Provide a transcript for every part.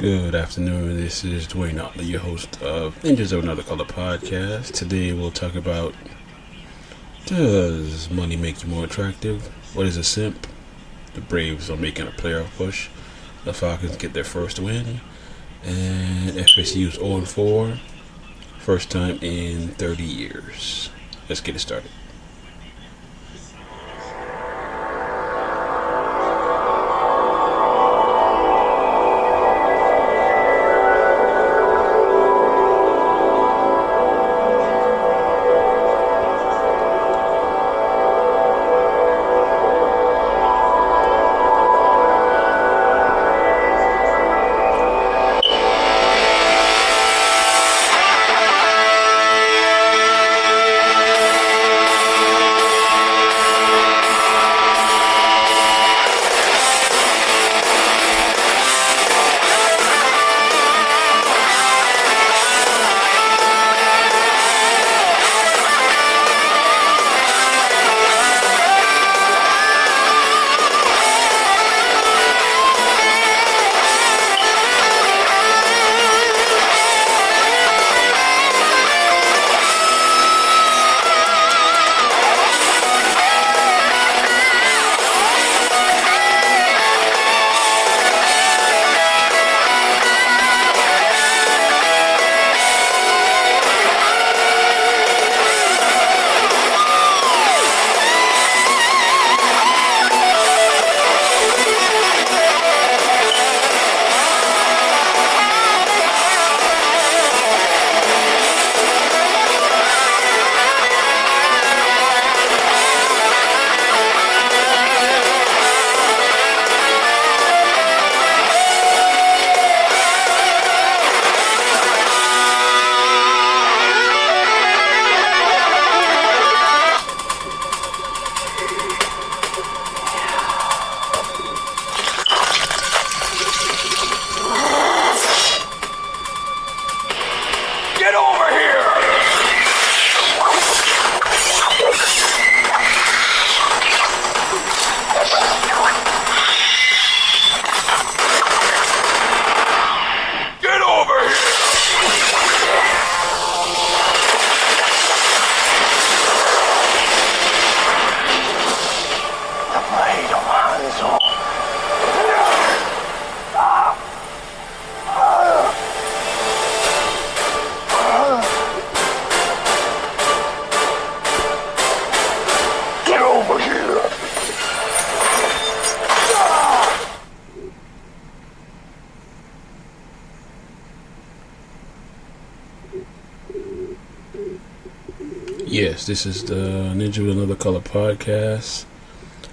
Good afternoon. This is Dwayne Otley, your host of Ninjas of Another Color podcast. Today we'll talk about, does money make you more attractive? What is a SIMP? The Braves are making a playoff push. The Falcons get their first win. And FSU's 0-4. First time in 30 years. Let's get it started. Yes, this is the Ninja with Another Color podcast.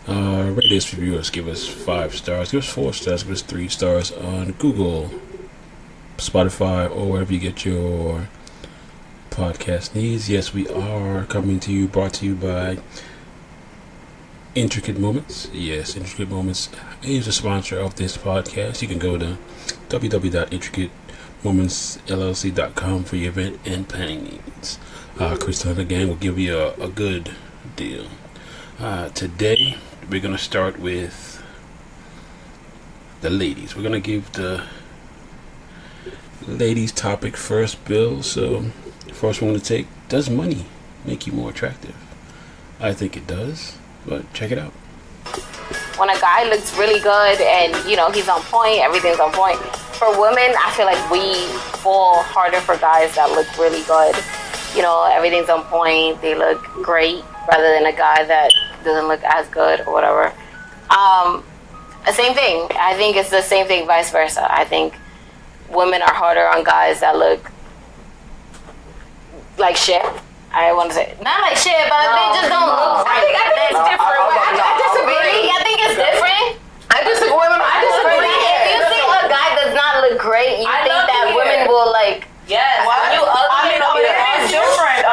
Rate this reviewers, give us 5 stars, give us 4 stars, give us 3 stars on Google, Spotify, or wherever you get your podcast needs. Yes, we are coming to you, brought to you by Intricate Moments. Yes, Intricate Moments is a sponsor of this podcast. You can go to www.intricatemomentsllc.com for your event and planning needs. Chris Hunter Gang will give you a good deal. Today, we're going to start with the ladies. We're going to give the ladies topic first, Bill. So, first one to take, does money make you more attractive? I think it does, but check it out. When a guy looks really good and, he's on point, everything's on point. For women, I feel like we fall harder for guys that look really good. Everything's on point, they look great, rather than a guy that doesn't look as good or whatever. Same thing. I think it's the same thing, vice versa. I think women are harder on guys that look like shit. I want to say, not like shit, but they just don't look right. I think it's different. I disagree. I think it's different. I disagree. If you think a guy does not look great, you think that women will like. Yes. A man is different.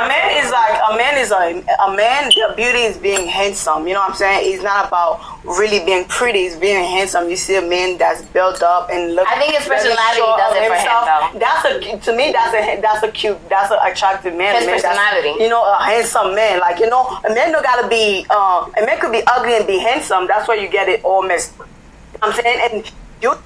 A man, the beauty is being handsome. You know what I'm saying? It's not about really being pretty. It's being handsome. You see a man that's built up and look. I think his personality does it for him, though. To me, that's an attractive man. His personality. A handsome man. Like, a man don't gotta be. A man could be ugly and be handsome. That's where you get it all messed. I'm saying, and you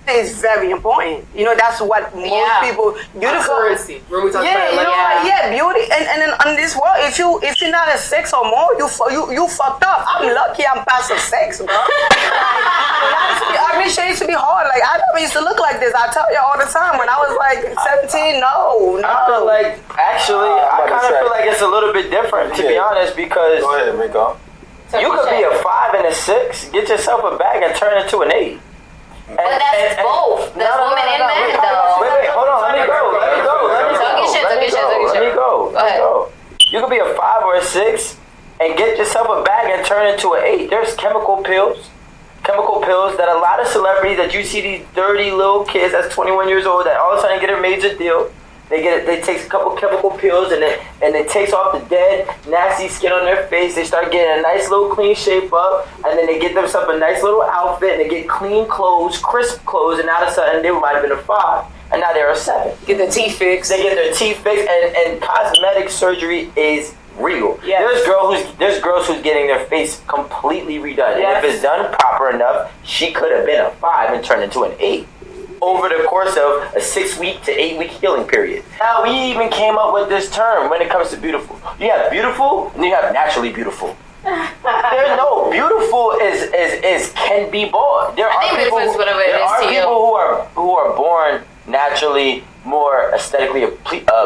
is very important. You know, that's what most people beautiful. Currency. When we talk Yeah, about you know, like, beauty, and in this world, if you're not a 6 or more, you fucked up. I'm lucky I'm past a 6, bro. Ugly shit used to be hard. Like, I never used to look like this. I tell you all the time. When I was like 17, no. I feel like, actually, I kind of feel like it's a little bit different, to be honest, because Go ahead, Rico. you could be a 5 and a 6, get yourself a bag and turn it to an 8. But that's both. That's women and men, though. Wait, hold on. Let me go. You could be a 5 or a 6 and get yourself a bag and turn it to an 8. There's chemical pills that a lot of celebrities that you see, these dirty little kids that's 21 years old that all of a sudden get a major deal. They take a couple chemical pills and it takes off the dead, nasty skin on their face. They start getting a nice little clean shape up, and then they get themselves a nice little outfit, and they get clean clothes, crisp clothes, and all of a sudden they might have been a 5, and now they're a 7. Get their teeth fixed. They get their teeth fixed, and cosmetic surgery is real. Yes. There's girls who's getting their face completely redone, Yes. and if it's done proper enough, she could have been a 5 and turned into an 8. Over the course of a 6-week to 8-week healing period. Now, we even came up with this term when it comes to beautiful. You have beautiful, and you have naturally beautiful. There's no beautiful is can be bought. There are people who are born naturally more aesthetically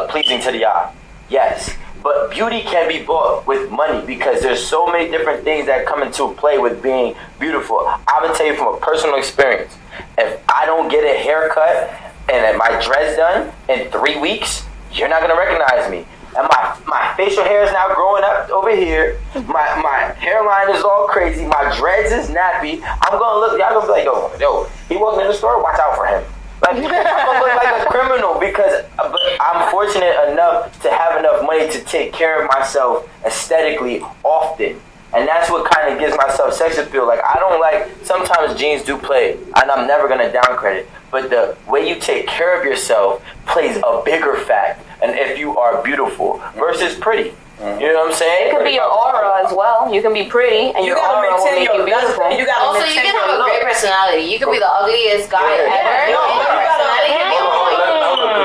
pleasing to the eye. Yes. But beauty can be bought with money because there's so many different things that come into play with being beautiful. I would tell you from a personal experience, if I don't get a haircut and my dreads done in 3 weeks, you're not gonna recognize me. And my facial hair is now growing up over here. My hairline is all crazy. My dreads is nappy. I'm gonna look, y'all gonna be like, yo, he walking in the store, watch out for him. Like, I'm gonna look like a criminal because I'm fortunate enough to have enough money to take care of myself aesthetically often. And that's what kind of gives myself sex appeal. Like, I don't like, sometimes jeans do play, and I'm never gonna downgrade it. But the way you take care of yourself plays a bigger fact. And if you are beautiful versus pretty. You know what I'm saying? It could be your aura as well. You can be pretty, and your aura will make you beautiful. You Also, you can have a great personality. You could be the ugliest guy ever.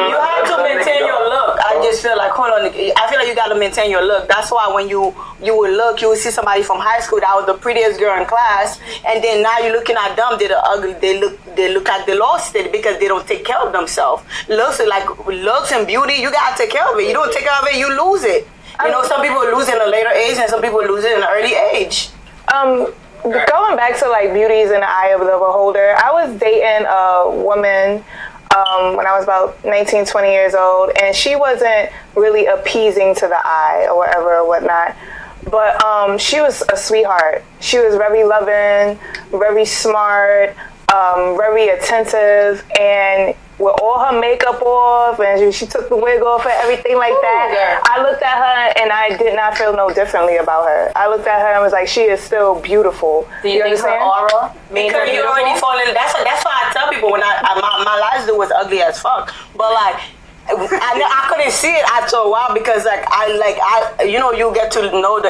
You have to maintain your look. I just feel like, hold on, I feel like you got to maintain your look. That's why when you would look, you would see somebody from high school that was the prettiest girl in class, and then now you're looking at them, they're ugly. They look like they lost it because they don't take care of themselves. Looks and beauty, you got to take care of it. You don't take care of it, you lose it. You know, some people lose it in a later age, and some people lose it in an early age. Going back to like beauty's in the eye of the beholder, I was dating a woman when I was about 19, 20 years old, and she wasn't really appeasing to the eye or whatever or whatnot. But she was a sweetheart. She was very loving, very smart, very attentive, and with all her makeup off, and she took the wig off and everything like that. I looked at her and I did not feel no differently about her. I looked at her and was like, she is still beautiful. Do you think her aura made her Because you beautiful? already falling. That's why I tell people when my last dude was ugly as fuck, but like. I couldn't see it after a while because you get to know the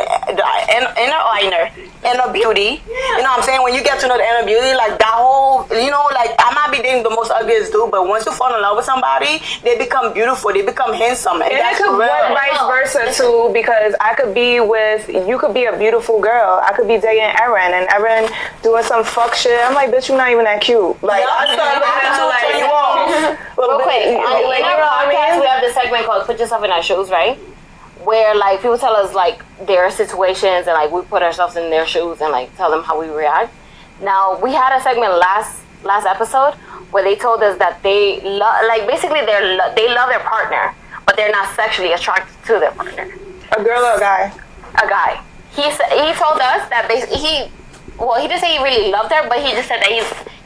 inner beauty. You know what I'm saying? When you get to know the inner beauty, like that whole, I might be dating the most ugliest dude, but once you fall in love with somebody, they become beautiful, they become handsome, and it that's could work vice versa too, because you could be a beautiful girl. I could be dating Erin, and Erin doing some fuck shit. I'm like, bitch, you're not even that cute. Like, Real quick, in our podcast, we have this segment called "Put Yourself in Our Shoes," right? Where like people tell us like their situations, and like we put ourselves in their shoes and like tell them how we react. Now we had a segment last episode where they told us that they they love their partner, but they're not sexually attracted to their partner. a girl or a guy? A guy. He told us that he didn't say he really loved her, but he just said that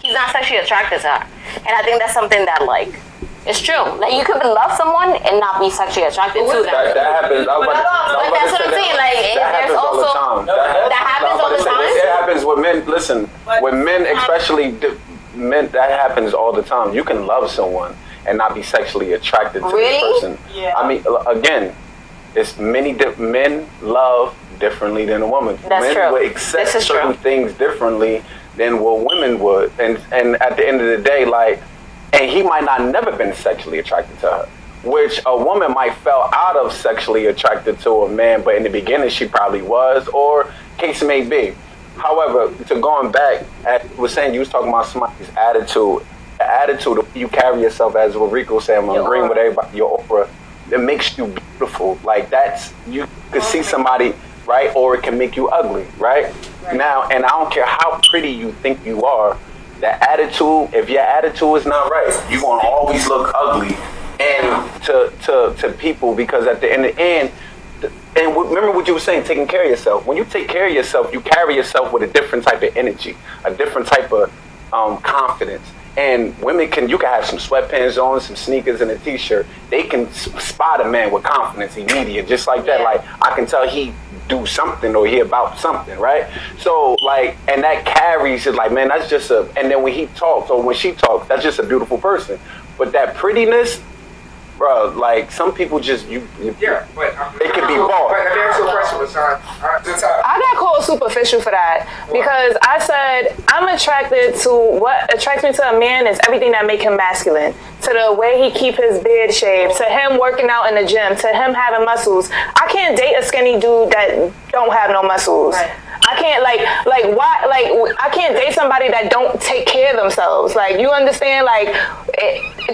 he's not sexually attracted to her, and I think that's something that like. It's true. Like, you could love someone and not be sexually attracted to them. That happens. But that's what I'm saying. Like, there's also... That happens all the time? It happens with men. Listen, with men, especially men, that happens all the time. You can love someone and not be sexually attracted to this person. Yeah. I mean, again, it's men love differently than a woman. That's men true. would accept This is certain true. things differently than what women would. And at the end of the day, like, and he might not never been sexually attracted to her, which a woman might fell out of sexually attracted to a man, but in the beginning she probably was, or case may be. However, to going back, was saying you was talking about somebody's attitude. The attitude you carry yourself, as what Rico said, I'm agreeing with everybody, your aura, it makes you beautiful. Like that's, you could see somebody, right? Or it can make you ugly, right? Now, and I don't care how pretty you think you are, that attitude, if your attitude is not right, you're gonna always look ugly and to people, because at the end, and remember what you were saying, taking care of yourself. When you take care of yourself, you carry yourself with a different type of energy, a different type of confidence. And women you can have some sweatpants on, some sneakers and a t-shirt. They can spot a man with confidence immediate, just like that. Like, I can tell he do something or he about something, right? So like, and that carries it, like, man, that's just and then when he talks or when she talks, that's just a beautiful person. But that prettiness, bro, like some people just, but it can be bought. But let me ask you a question, Rashawn. I got called superficial for that because I said I'm attracted to what attracts me to a man is everything that make him masculine. To the way he keep his beard shaved, to him working out in the gym, to him having muscles. I can't date a skinny dude that don't have no muscles. Right. I can't I can't date somebody that don't take care of themselves. Like, you understand? Like,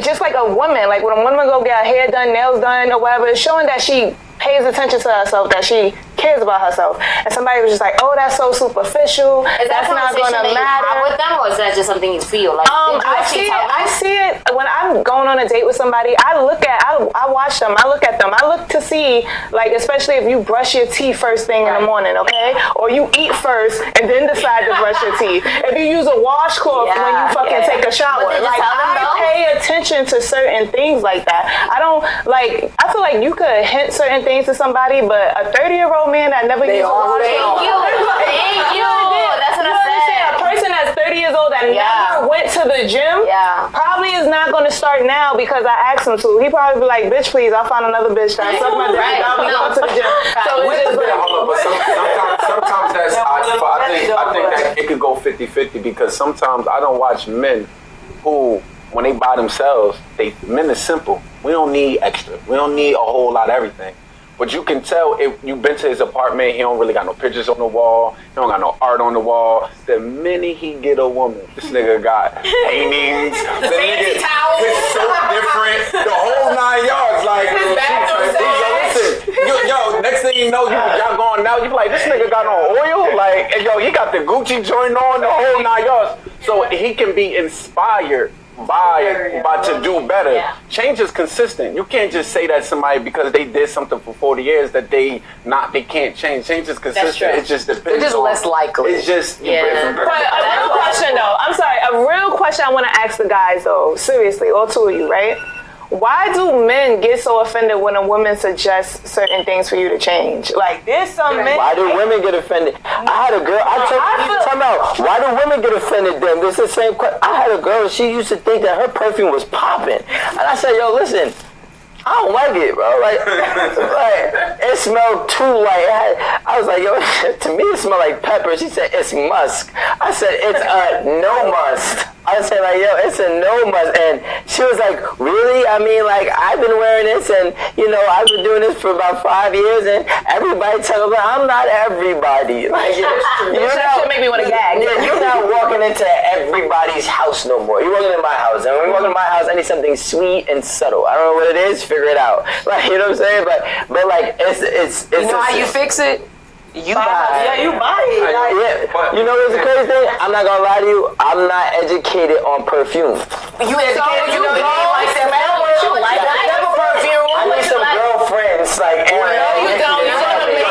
just like a woman, like when a woman go get her hair done, nails done, or whatever, it's showing that she pays attention to herself, that she cares about herself. And somebody was just like, oh, that's so superficial. Is that that's not going to that matter. you have with them, or is that just something you feel? Like, I see it when I'm going on a date with somebody. I watch them. I look at them. I look to see, like, especially if you brush your teeth first thing in the morning, okay? Or you eat first and then decide to brush your teeth. If you use a washcloth when you fucking take a shower. Like, I pay attention to certain things like that. I feel like you could hint certain things to somebody, but a 30-year-old man that never used a washcloth. Thank you. That's what I said. A person that's 30 years old that never went to the gym probably is not going to start now because I asked him to. He probably be like, bitch, please, I'll find another bitch that suck my dick. I'll be going to the gym. So sometimes that's, I think that it could go 50-50, because sometimes I don't watch men who, when they by themselves, men are simple. We don't need extra. We don't need a whole lot of everything. But you can tell if you've been to his apartment, he don't really got no pictures on the wall. He don't got no art on the wall. The minute he get a woman, this nigga got paintings. The nigga is so different. The whole 9 yards. Like, yo, next thing you know, y'all going out, you be like, this nigga got on oil? Like, and yo, he got the Gucci joint on, the whole 9 yards. So he can be inspired by to do better. Change is consistent. You can't just say that somebody, because they did something for 40 years, that they can't change. Change is consistent. It just depends. It's just less likely. It's just But a real question though. I'm sorry. A real question I want to ask the guys though. Seriously, all two of you, right? Why do men get so offended when a woman suggests certain things for you to change? Like, there's some men. Why do women get offended? I had a girl. Time out. Why do women get offended then? This is the same question. I had a girl. She used to think that her perfume was popping, and I said, "Yo, listen. I don't like it, bro. Like it smelled too I was like, yo, to me it smelled like pepper. She said, it's musk. I said, it's a no must. I said, like, yo, it's a no must. And she was like, really? I mean, like, I've been wearing this, and, you know, I've been doing this for about 5 years, and everybody tells me, I'm not everybody. Like, That make me want to gag. You're not walking into everybody's house no more. You're walking into my house. And when you walk into my house, I need something sweet and subtle. I don't know what it is. Figure it out. Like, you know what I'm saying? But like, it's you know how you fix it? You buy it. Yeah, you buy it. But you know what's the crazy thing? I'm not gonna lie to you. I'm not educated on perfume. You educated, you know, you like that perfume. You like that type of perfume. I need some girlfriends like Aaron. No, you don't. You want to make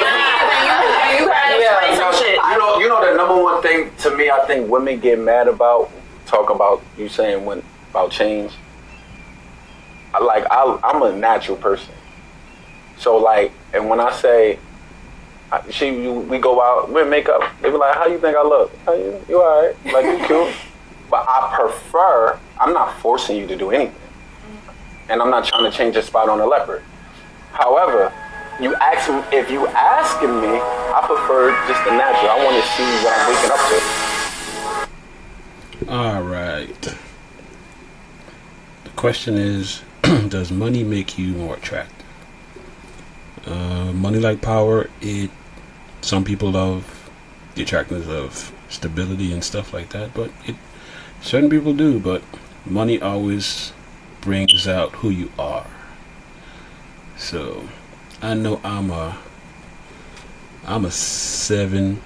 You know the number one thing to me, I think women get mad about, talk about you saying about change. I'm a natural person. So like, and when I say, we go out, we make up. They be like, "How you think I look? How you all right? Like, you cute?" But I'm not forcing you to do anything, and I'm not trying to change your spot on the leopard. However, if you asking me, I prefer just the natural. I want to see what I'm waking up to. All right. The question is, does money make you more attractive? Money like power. Some people love the attractiveness of stability and stuff like that, but certain people do. But money always brings out who you are. So I know I'm a 7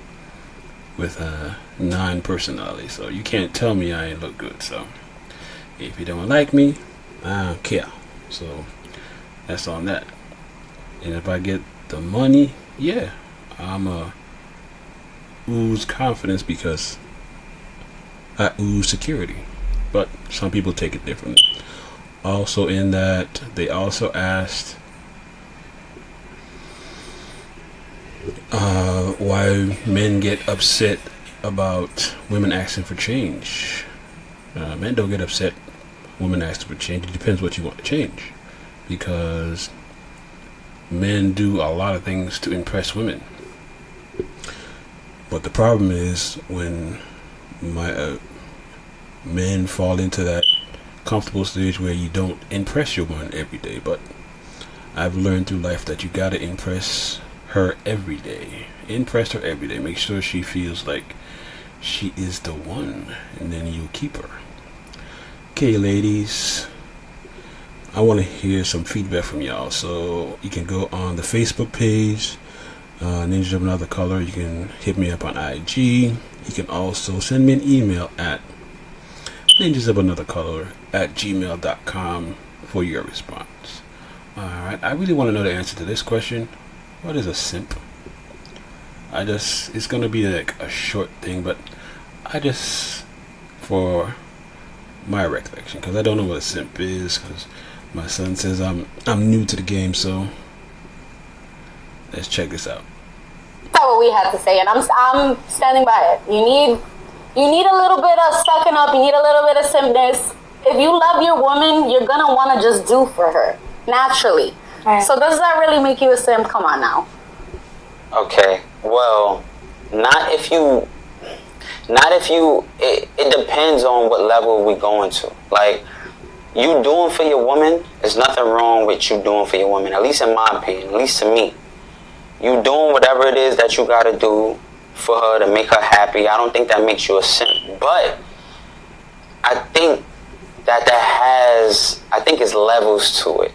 with a 9 personality, so you can't tell me I ain't look good. So if you don't like me, I don't care. So that's on that. And if I get the money, yeah, I'm a ooze confidence because I ooze security. But some people take it differently. Also in that, they also asked why men get upset about women asking for change. Men don't get upset women asking for change. It depends what you want to change, because men do a lot of things to impress women. But the problem is when men fall into that comfortable stage where you don't impress your woman every day. But I've learned through life that you gotta impress her every day. Impress her every day. Make sure she feels like she is the one, and then you keep her. Okay, ladies, I want to hear some feedback from y'all. So you can go on the Facebook page, Ninjas of Another Color. You can hit me up on IG. You can also send me an email at ninjasofanothercolor@gmail.com for your response. Alright, I really want to know the answer to this question. What is a simp? It's going to be like a short thing, but for my recollection, because I don't know what a simp is, because my son says I'm new to the game, so let's check this out. That's what we had to say, and I'm standing by it. You need a little bit of sucking up. You need a little bit of simpness. If you love your woman, you're gonna want to just do for her naturally. Right. So does that really make you a simp? Come on now. Okay. Well, not if you. It depends on what level we going to. Like, you doing for your woman, there's nothing wrong with you doing for your woman. At least in my opinion, at least to me. You doing whatever it is that you gotta do for her to make her happy. I don't think that makes you a simp. But I think I think it's levels to it.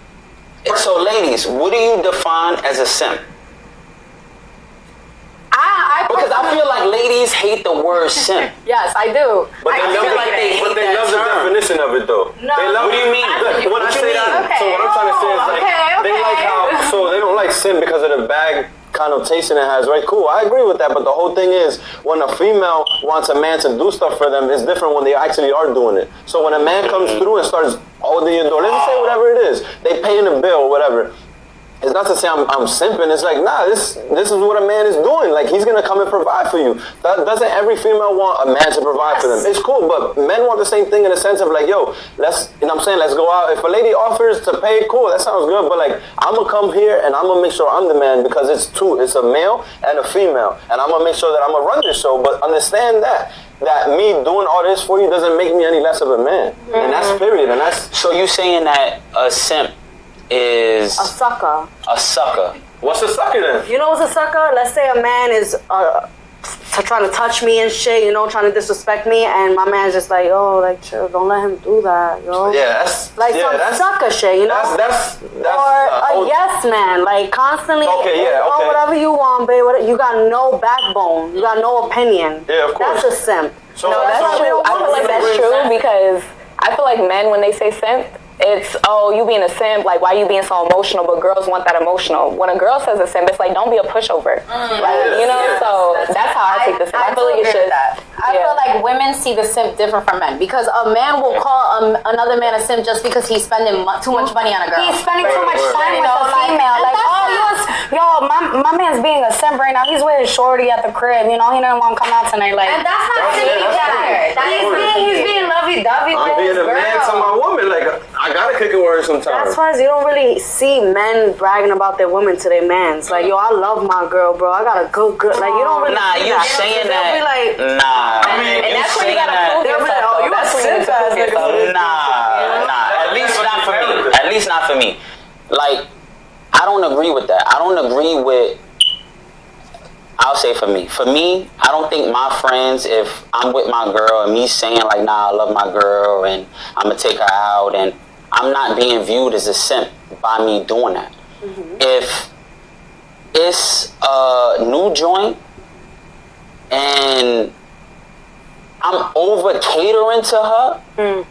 So ladies, what do you define as a simp? Because I feel like ladies hate the word simp. Yes, I do. But they love the definition of it though. No, what do you mean? When I say that, okay. so what I'm trying to say is like they like how, so they don't like simp because of the bad connotation it has, right? Cool, I agree with that, but the whole thing is when a female wants a man to do stuff for them, it's different when they actually are doing it. So when a man comes through and starts holding your door, let's say whatever it is, they paying the bill, whatever. It's not to say I'm simping. It's like, nah, this is what a man is doing. Like, he's going to come and provide for you. Doesn't every female want a man to provide for them? It's cool, but men want the same thing in the sense of like, yo, let's go out. If a lady offers to pay, cool, that sounds good. But like, I'm going to come here and I'm going to make sure I'm the man because it's two. It's a male and a female. And I'm going to make sure that I'm going to run this show. But understand that me doing all this for you doesn't make me any less of a man. Mm-hmm. And that's period. And that's. So you saying that a simp is a sucker. A sucker. What's a sucker then? You know what's a sucker? Let's say a man is trying to touch me and shit, you know, trying to disrespect me, and my man's just like, oh, like, chill, don't let him do that, yo. Yeah, that's like some sucker shit, you know. That's or a yes man, like constantly. Okay, yeah, okay. Oh, whatever you want, babe. You got no backbone. You got no opinion. Yeah, of course. That's a simp. So no, that's true. I feel like that's true because I feel like men, when they say simp, it's, oh, you being a simp, like, why you being so emotional? But girls want that emotional. When a girl says a simp, it's like, don't be a pushover. Like, you know, so that's how I take the simp. I feel like it's just, I feel like women see the simp different from men, because a man will call another man a simp just because he's spending too much money on a girl. He's spending too much time with a female. Like, my man's being a simp right now. He's with his shorty at the crib. You know, he doesn't want to come out tonight. Like, and that's not simping either. He's being lovey-dovey with I'm being his a man to girl. my woman. Like, I gotta kick it with her. sometimes. That's why you don't really see men bragging about their women to their mans. Like, yo, I love my girl, bro. I got a good girl. Like, you don't really Nah, see you that. saying They'll be that. like, Nah. And you that's where you saying gotta prove they'll be like, yourself. oh, you That's a where you simp ass prove yourself. nigga. Nah. At least not for me. At least not for me. Like, I don't agree with that. I don't agree with. I'll say for me. For me, I don't think my friends, if I'm with my girl and me saying like, nah, I love my girl and I'm gonna take her out, and I'm not being viewed as a simp by me doing that. If it's a new joint and I'm over catering to her,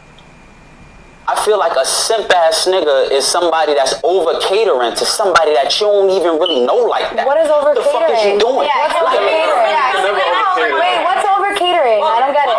I feel like a simp ass nigga is somebody that's over catering to somebody that you don't even really know like that. What is over What the fuck is you catering? doing? Yeah, what's over catering? Wait, what's over catering? I don't get it.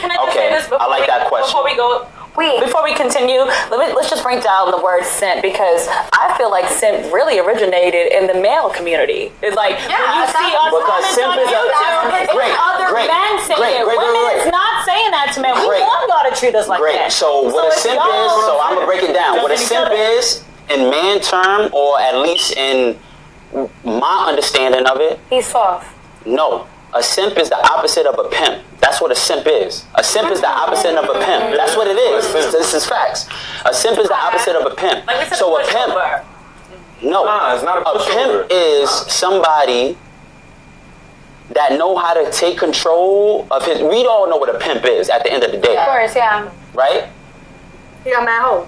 Can I just say this before I like that question. Before we go, before we continue, let's just break down the word simp, because I feel like simp really originated in the male community. It's like when you see us Because comments simp on is YouTube, great, it's other great, men saying it. Women is not saying that to men. Great. We want y'all to treat us like Great. that. So what a it's simp y'all is, so I'm gonna break it down. What a judging simp each other. is, in man term, or at least in my understanding of it, He's soft. no. A simp is the opposite of a pimp. That's what a simp is. A simp is the opposite of a pimp. That's what it is. This is facts. A simp is the opposite of a pimp. Like we said, So a pimp, no. Nah, it's not a A pushover. pimp is somebody that know how to take control of his. We all know what a pimp is at the end of the day, Of course, yeah. right? he got mad hoes.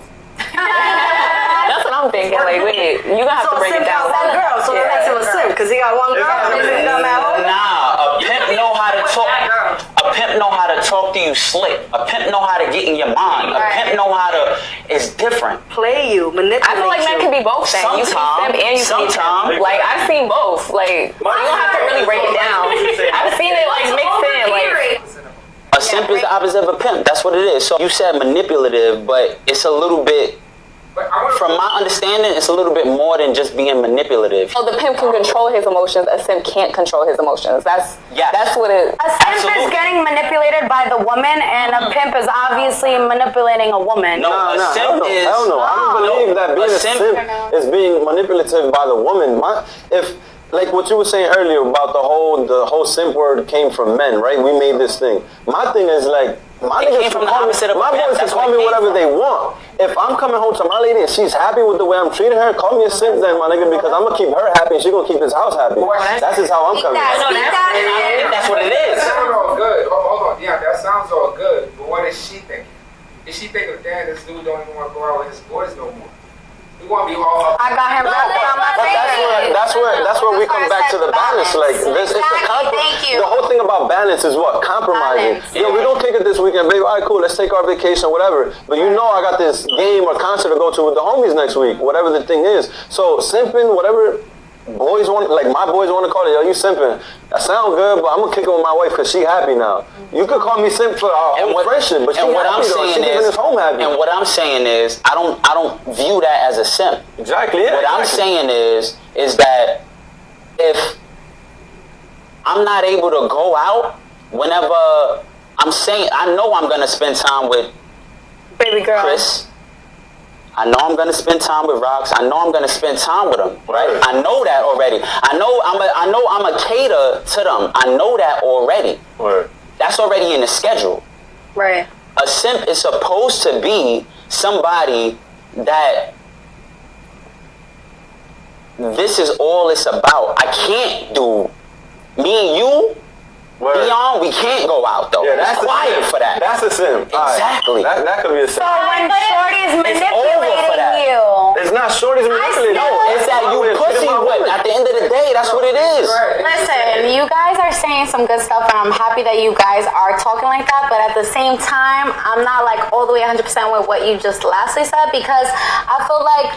That's what I'm thinking. Like, wait, you gonna have So to a break simp it down. got one girl, so that makes him a simp, because he got one girl and he got mad hoes. Nah, a pimp know how to talk. A pimp know how to talk to you slick. A pimp know how to get in your mind. A pimp know how to. It's different. Play you, manipulate I feel like men can be both things. You can be simp and you can be Sometime. simp. Like, I've seen both. Like, you don't have to really break it down. I've seen it like mixed in. Like, A simp is the opposite of a pimp. That's what it is. So you said manipulative, but it's a little bit. From my understanding, it's a little bit more than just being manipulative. so the pimp can control his emotions. A simp can't control his emotions. That's what it. A simp Absolutely. is getting manipulated by the woman, and a pimp is obviously manipulating a woman. No, a simp is. Hell no. I don't believe that being A a simp- simp is being manipulative by the woman. Like what you were saying earlier about the whole simp word came from men, right? We made this thing. My thing is like, my It niggas came from can the call me, opposite of a my pimp. boys can That's call what it me came whatever from. they want. If I'm coming home to my lady and she's happy with the way I'm treating her, call me a simp then, my nigga, because I'm gonna keep her happy and she gonna keep this house happy. That's just how I'm coming. I think that's what it is. That sounds all good. Hold on. Yeah, that sounds all good. But what is she thinking? Is she thinking, damn, this dude don't even want to go out with his boys no more? We want to be all up. I got him wrapped around my finger. That's where we come back to the balance. Like this, it's the Thank you. The whole thing about balance is what? Compromising. Balance. Yo, we don't take it this weekend, baby. All right, cool. Let's take our vacation, whatever. But you know, I got this game or concert to go to with the homies next week, whatever the thing is. So simping, whatever boys want, like my boys want to call it. Yo, you simping? That sound good, but I'm gonna kick it with my wife because she happy now. You could call me simp for our whole friendship, but she and what I'm happy though. She saying keeping is, this home happy. and what I'm saying is, I don't view that as a simp. Exactly. Yeah, What I'm saying is that if I'm not able to go out whenever I'm saying, I know I'm gonna spend time with Baby girl. Chris. I know I'm gonna spend time with Rox. I know I'm gonna spend time with them, right? I know that already. I know I'm a cater to them. I know that already. Word. That's already in the schedule. Right. A simp is supposed to be somebody that this is all it's about. I can't do me and you. Word. Dion, we can't go out though. Yeah, It's quiet for that. That's a simp. Exactly. Alright. That could be a simp. So when Shorty's over for manipulating that. you, It's not shorties manipulating. still- No, It's that you pussy whip. At the end of the day, that's what it is. listen, you guys are saying some good stuff, and I'm happy that you guys are talking like that. But at the same time, I'm not like all the way 100% with what you just lastly said, because I feel like,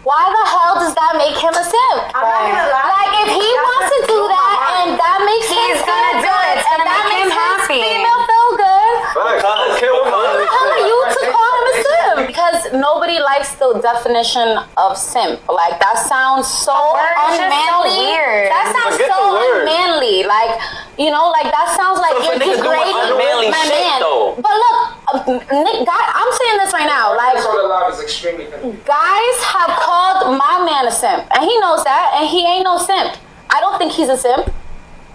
why the hell does that make him a simp? I'm not gonna lie. Like, if he wants to do that and that makes him He's feel gonna do good, it. It's and gonna that make him makes happy. his female feel good, Facts. I don't care what who the hell are you to call him a simp? Because nobody likes the definition of simp. Like, that sounds so word is just so unmanly. weird. That sounds Forget so the word. unmanly. Like, you know, like that sounds like So if a you're nigga doing degrading unmanly my shit, man. though. But look, Nick, God, I'm saying this right now. Like, That's all alive is a extremely convenient. Guys have called my man a simp, and he knows that, and he ain't no simp. I don't think he's a simp.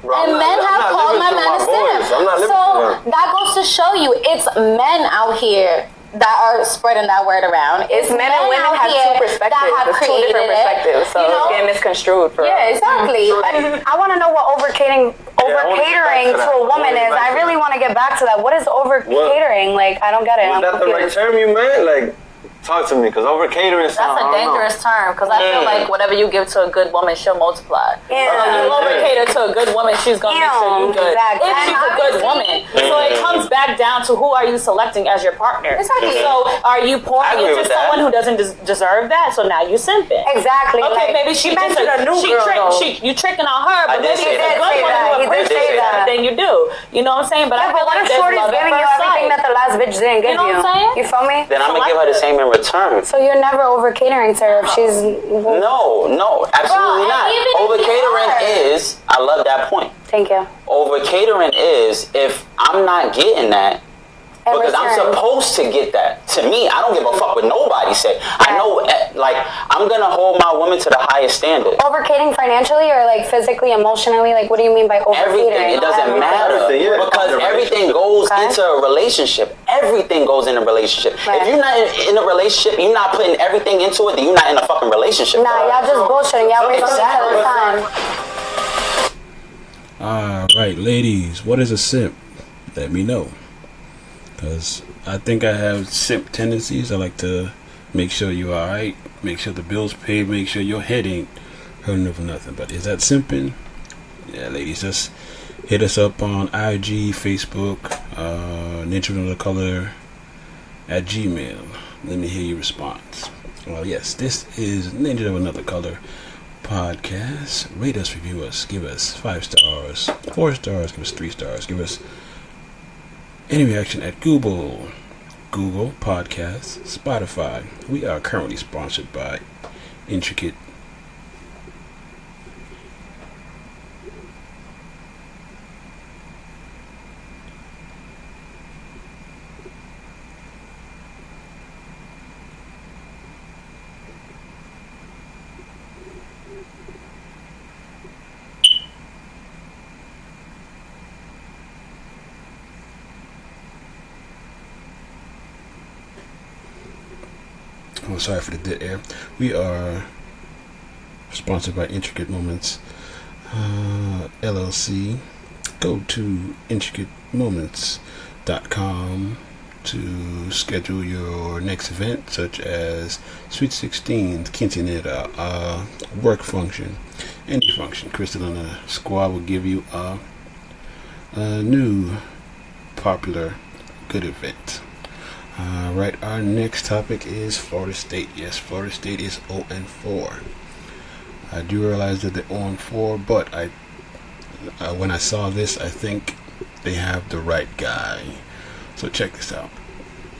Bro, And men have called my man a simp. So that goes to show you, it's men out here that are spreading that word around. It's men and women have two perspectives. It's two different perspectives, so it's getting misconstrued for Yeah, exactly. I want to know what over-catering to a woman is. I really want to get back to that. What is over-catering? Like, I don't get it. Is that the right term you meant? Like, talk to me, because over catering That's a dangerous term, because I feel like whatever you give to a good woman, she'll multiply. Yeah. So you over cater to a good woman, she's going to make sure you're good. Exactly. If she's a good woman. So it comes back down to who are you selecting as your partner. Exactly. So are you pouring into someone who doesn't deserve that? So now you simping. Exactly. Okay, like, maybe she mentioned a new girl. you tricking on her, but maybe say it's a that. good one who He did say appreciates that. everything you do. You know what I'm saying? But I Yeah, feel but what like if there's Shorty's love at giving you first everything sight. that the last bitch didn't give You know what I'm saying? You feel me? Then I'm gonna give her the same in return. So you're never over catering to her if she's No, absolutely Bro, not. and even if Over you catering are- is, I love that point. Thank you. Over catering is if I'm not getting that, In because I'm return. supposed to get that. To me, I don't give a fuck what nobody say. I know, like, I'm gonna hold my woman to the highest standard. Over catering financially or like physically, emotionally? Like, what do you mean by over Everything. catering? It doesn't matter because everything goes into a relationship. Everything goes in a relationship. Right. If you're not in a relationship, you're not putting everything into it, then you're not in a fucking relationship. Nah, y'all just bullshitting. Y'all wasting each other's time. Alright, ladies, what is a simp? Let me know. Because I think I have simp tendencies. I like to make sure you're alright, make sure the bill's paid, make sure your head ain't hurting over nothing. But is that simping? Yeah, ladies, just hit us up on IG, Facebook, Ninja of Another Color at Gmail. Let me hear your response. Well, yes, this is Ninja of Another Color podcast. Rate us, review us, give us 5 stars, 4 stars, give us 3 stars, give us any reaction at Google Podcasts, Spotify. We are currently sponsored by Intricate. Oh, sorry for the dead air. We are sponsored by Intricate Moments LLC. Go to intricatemoments.com to schedule your next event, such as Sweet 16, quinceañera, work function, any function. Crystal and the squad will give you a new popular good event. Right, our next topic is Florida State. Yes, Florida State is 0-4. I do realize that they're 0-4, but when I saw this, I think they have the right guy. So check this out.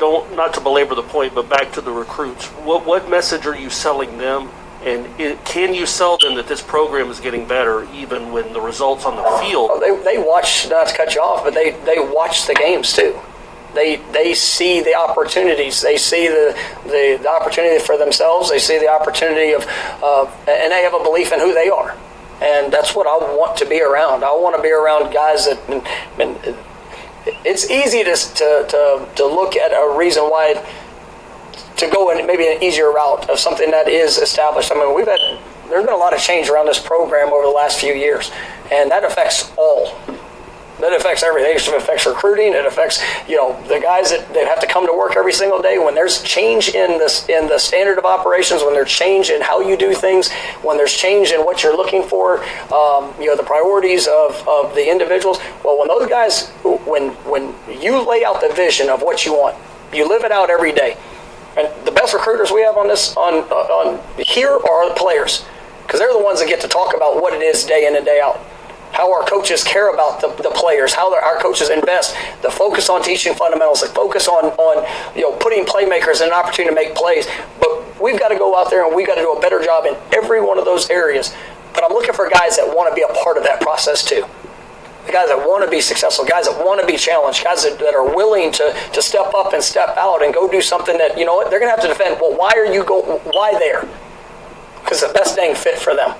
Not to belabor the point, but back to the recruits. What message are you selling them? And can you sell them that this program is getting better even when the results on the field? They watch, not to cut you off, but they watch the games too. They see the opportunities. They see the opportunity for themselves. They see the opportunity of and they have a belief in who they are. And that's what I want to be around. I want to be around guys that. And it's easy to look at a reason why to go in maybe an easier route of something that is established. I mean, there's been a lot of change around this program over the last few years, and that affects all. That affects everything. It affects recruiting. It affects, the guys that have to come to work every single day. When there's change in the standard of operations, when there's change in how you do things, when there's change in what you're looking for, the priorities of the individuals. Well, when those guys, when you lay out the vision of what you want, you live it out every day. And the best recruiters we have on here are the players, because they're the ones that get to talk about what it is day in and day out. How our coaches care about the players, how our coaches invest, the focus on teaching fundamentals, the focus on putting playmakers in an opportunity to make plays. But we've got to go out there and we've got to do a better job in every one of those areas. But I'm looking for guys that want to be a part of that process too. the guys that want to be successful, guys that want to be challenged, guys that are willing to step up and step out and go do something that, you know what, they're going to have to defend. Well, why there? Because it's the best dang fit for them.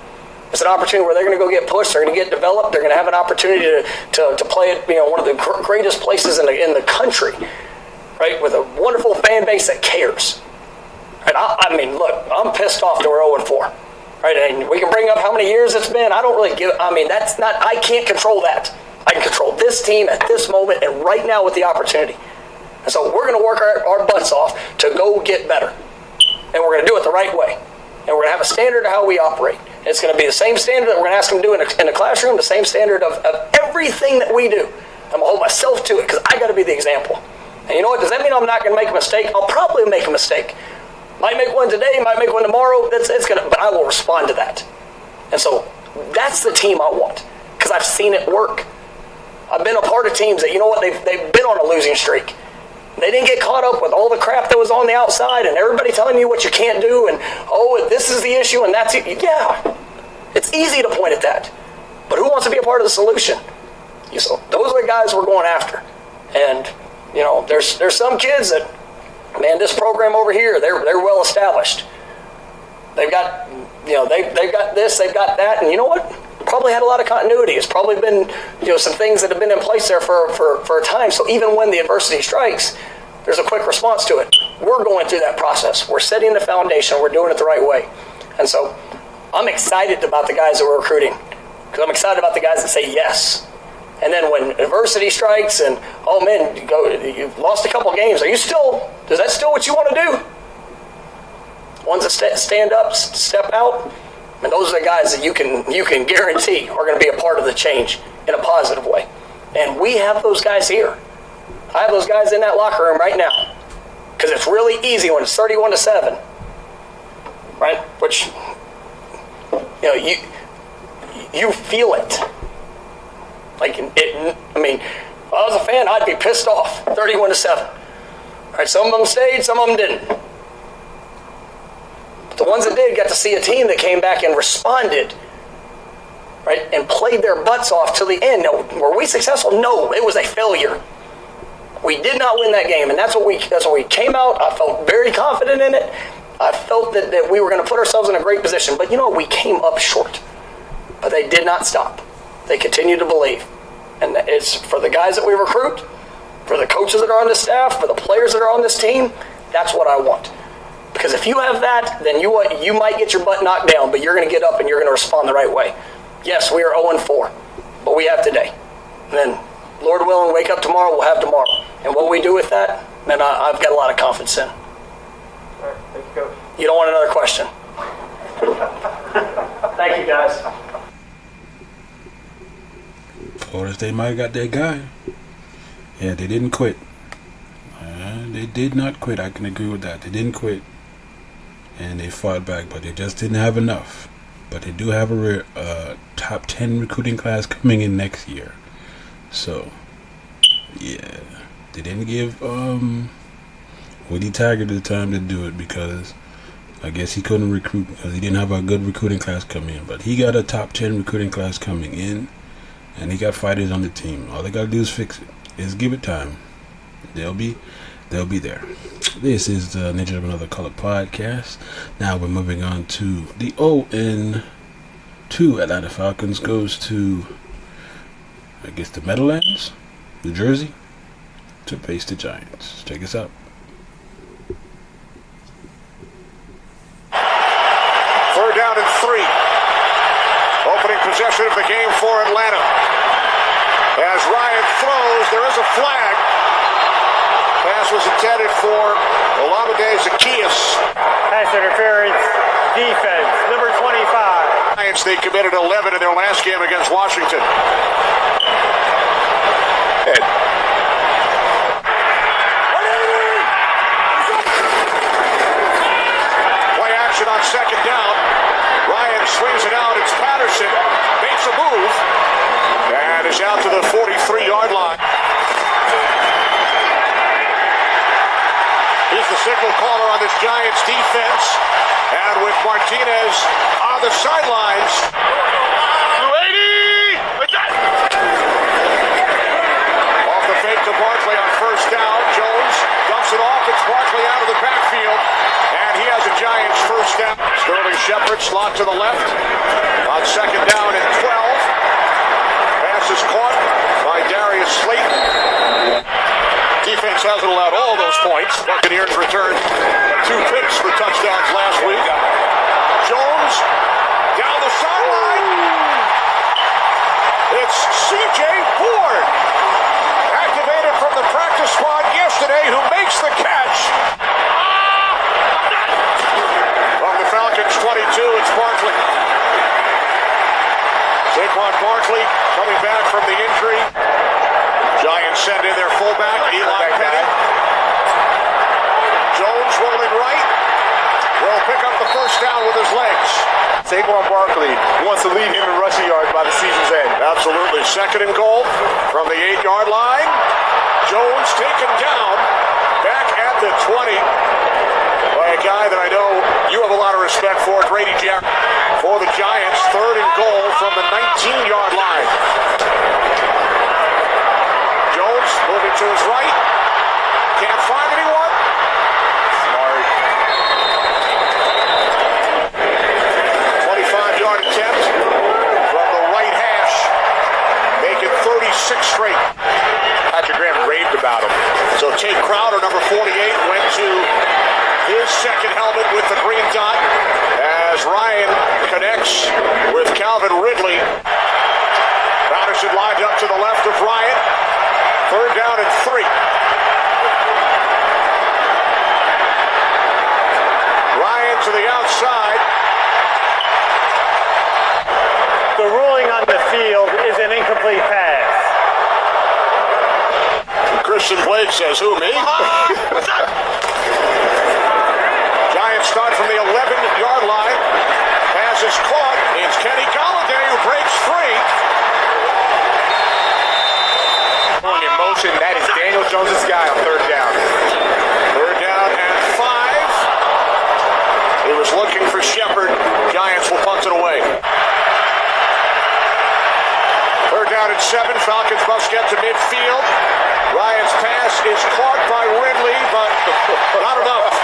It's an opportunity where they're going to go get pushed, they're going to get developed, they're going to have an opportunity to play at, you know, one of the greatest places in the country, right, with a wonderful fan base that cares. Right? I mean, look, I'm pissed off that we're 0-4. Right? And we can bring up how many years it's been. I don't really give, I mean, that's not, I can't control that. I can control this team at this moment and right now with the opportunity. And so we're going to work our butts off to go get better. And we're going to do it the right way. And we're going to have a standard of how we operate. It's going to be the same standard that we're going to ask them to do in the classroom, the same standard of everything that we do. I'm going to hold myself to it because I got to be the example. And you know what? Does that mean I'm not going to make a mistake? I'll probably make a mistake. Might make one today, might make one tomorrow. But I will respond to that. And so that's the team I want because I've seen it work. I've been a part of teams that, you know what, they've been on a losing streak. They didn't get caught up with all the crap that was on the outside and everybody telling you what you can't do and, oh, this is the issue and that's it. Yeah, it's easy to point at that. But who wants to be a part of the solution? So those are the guys we're going after. And, you know, there's some kids that, man, this program over here, they're well established. They've got, you know, they've got this, they've got that, and you know what? Probably had a lot of continuity. It's probably been, you know, some things that have been in place there for a time. So even when the adversity strikes, there's a quick response to it. We're going through that process. We're setting the foundation. We're doing it the right way. And so I'm excited about the guys that we're recruiting because I'm excited about the guys that say yes. And then when adversity strikes and, oh man, you've lost a couple games, is that still what you want to do? Ones that stand up, step out, and those are the guys that you can guarantee are going to be a part of the change in a positive way. And we have those guys here. I have those guys in that locker room right now. Because it's really easy when it's 31-7. Right? Which, you know, you feel it. Like, I mean, if I was a fan, I'd be pissed off. 31-7. Right? Some of them stayed, some of them didn't. The ones that did got to see a team that came back and responded, right, and played their butts off till the end. Now, were we successful? No, it was a failure. We did not win that game, and that's what we came out. I felt very confident in it. I felt that we were going to put ourselves in a great position. But you know what? We came up short. But they did not stop. They continued to believe. And it's for the guys that we recruit, for the coaches that are on this staff, for the players that are on this team, that's what I want. Because if you have that, then you might get your butt knocked down, but you're going to get up and you're going to respond the right way. Yes, we are 0-4, but we have today. And then, Lord willing, wake up tomorrow, we'll have tomorrow. And what we do with that, man, I've got a lot of confidence in. All right, thank you, Coach. You don't want another question? Thank you, guys. Florida State might have got that guy. Yeah, they didn't quit. They did not quit. I can agree with that. They didn't quit. And they fought back, but they just didn't have enough. But they do have a top 10 recruiting class coming in next year. So, yeah. They didn't give Woody Taggart the time to do it because I guess he couldn't recruit because he didn't have a good recruiting class coming in. But he got a top 10 recruiting class coming in, and he got fighters on the team. All they got to do is fix it. Is give it time. They'll be there. This is the Nature of Another Color podcast. Now we're moving on to the 0-2 Atlanta Falcons goes to, I guess, the Meadowlands, New Jersey, to face the Giants. Check us out. Third down and 3. Opening possession of the game for Atlanta. As Ryan throws, there is a flag. Pass was intended for Olamide Zaccheaus. Pass interference, defense, number 25. Giants, they committed 11 in their last game against Washington. Play action on second down. Ryan swings it out. It's Patterson. Makes a move. And is out to the 43-yard line. He's the signal caller on this Giants defense. And with Martinez on the sidelines. 280! to Barkley on first down. Jones dumps it off. It's Barkley out of the backfield. And he has a Giants first down. Sterling Shepard slot to the left on second down and 12. Pass is caught by Darius Slayton. Defense hasn't allowed all those points. Buccaneers returned 2 picks for touchdowns last week. Jones down the sideline. It's C.J. Ford, activated from the practice squad yesterday, who makes the catch. From the Falcons 22, it's Barkley. Saquon Barkley coming back from the injury. Giants send in their fullback, Eli Penny. Jones rolling right. Will pick up the first down with his legs. Saquon Barkley wants to lead him in rushing yards by the season's end. Absolutely. Second and goal from the 8-yard line. Jones taken down back at the 20 by a guy that I know you have a lot of respect for, Grady Jarrett. For the Giants, third and goal from the 19-yard line. Jones moving to his right. Can't find anyone. Smart. 25-yard attempt from the right hash. Making 36 straight. Patrick Graham raved about him. So Tate Crowder, number 48, went to his second helmet with the green dot as Ryan connects with Calvin Ridley. Patterson lined up to the left of Ryan. Third down and 3. Ryan to the outside. The ruling on the field is an incomplete pass. Christian Blake says, who, me? Giants start from the 11-yard line. Pass is caught. It's Kenny Golladay who breaks free. In motion, that is Daniel Jones' guy on third down. Third down and 5. He was looking for Shepard. Giants will punt it away. Third down and 7. Falcons must get to midfield. Ryan's pass is caught by Ridley, but not enough.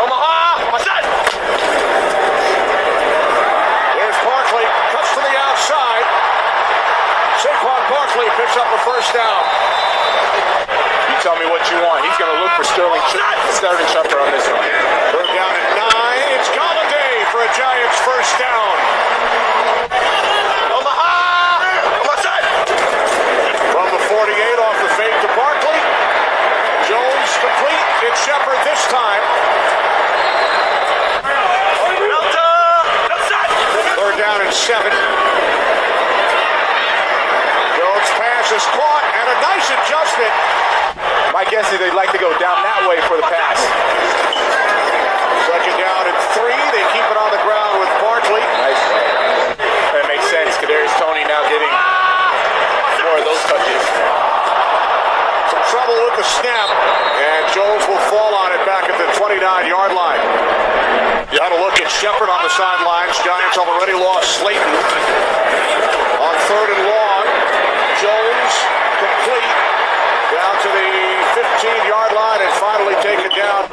Omaha, my son. There's Barkley, cuts to the outside. Saquon Barkley picks up a first down. You tell me what you want. He's going to look for Sterling Shepard on this one. Third down and 9. It's Golladay for a Giants first down. From the 48 off the fake to Barkley. Jones complete. It's Shepard this time. Third down and 7. Jones pass is caught and a nice adjustment. My guess is they'd like to go down that way for the pass. Second down and 3. They keep it on the ground with Barkley. Nice. That makes sense. Kadarius Toney now getting more of those touches. Some trouble with the snap, and Jones will fall on it back at the 29-yard line. You had a look at Shepard on the sidelines. Giants have already lost Slayton. On third and long, Jones complete down to the 15-yard line and finally taken down.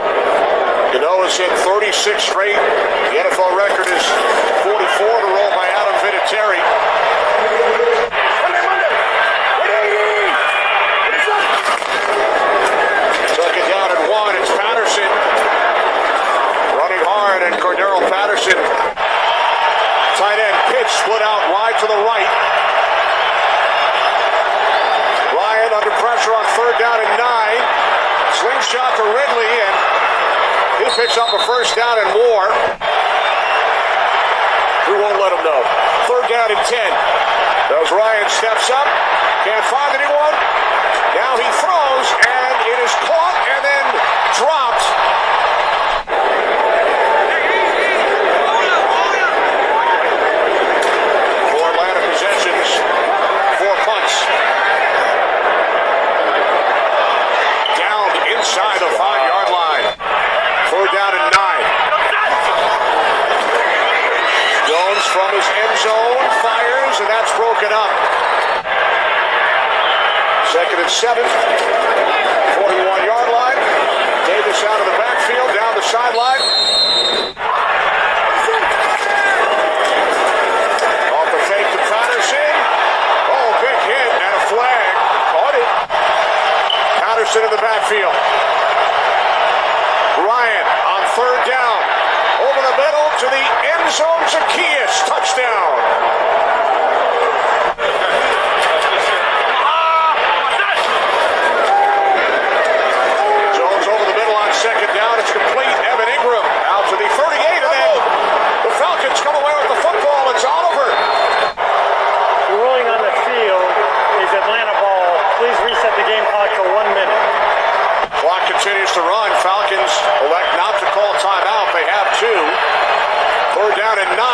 Ganoa's hit 36 straight. The NFL record is 44 to roll by Adam Vinatieri. Second down and 1. It's Patterson running hard, and Cordero Patterson, tight end pitch, split out wide to the right. Ryan under pressure on third down and 9. Slingshot to Ridley, and he picks up a first down and more. We won't let him know. Third down and 10. As Ryan steps up, can't find anyone. Now he throws, and it is caught and then dropped. For Atlanta possessions, 4 punts. Down inside the 5-yard line. Third down and 9. Jones from his end zone fires, and that's broken up. Second and 7. 41-yard line. Davis out of the backfield, down the sideline. Off the fake to Patterson. Oh, big hit and a flag. Caught it. Patterson in the backfield. Ryan on third down. Over the middle to the end zone. Zacchaeus. Touchdown. Second down, it's complete. Evan Ingram out to the 38, and then the Falcons come away with the football. It's Oliver. The ruling on the field is Atlanta ball. Please reset the game clock to 1 minute. Clock continues to run. Falcons elect not to call timeout. They have two. Third down and 9.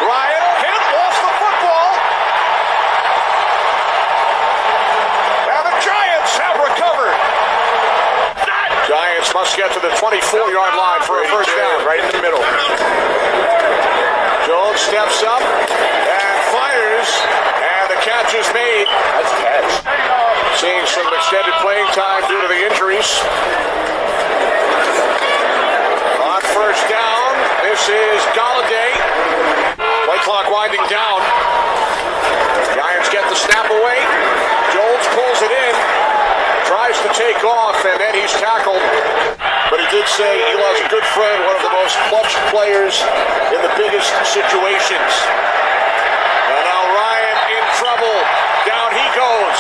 Ryan hit, lost the football. And the Giants have recovered. Giants must get to the 24-yard line for a first down, right in the middle. Jones steps up and fires, and the catch is made. That's a catch. Seeing some extended playing time due to the injuries. On first down, this is Galladay. Play clock winding down. Giants get the snap away. Jones pulls it in. Tries to take off, and then he's tackled. But he did say Eli's a good friend, one of the most clutch players in the biggest situations. And now Ryan in trouble. Down he goes.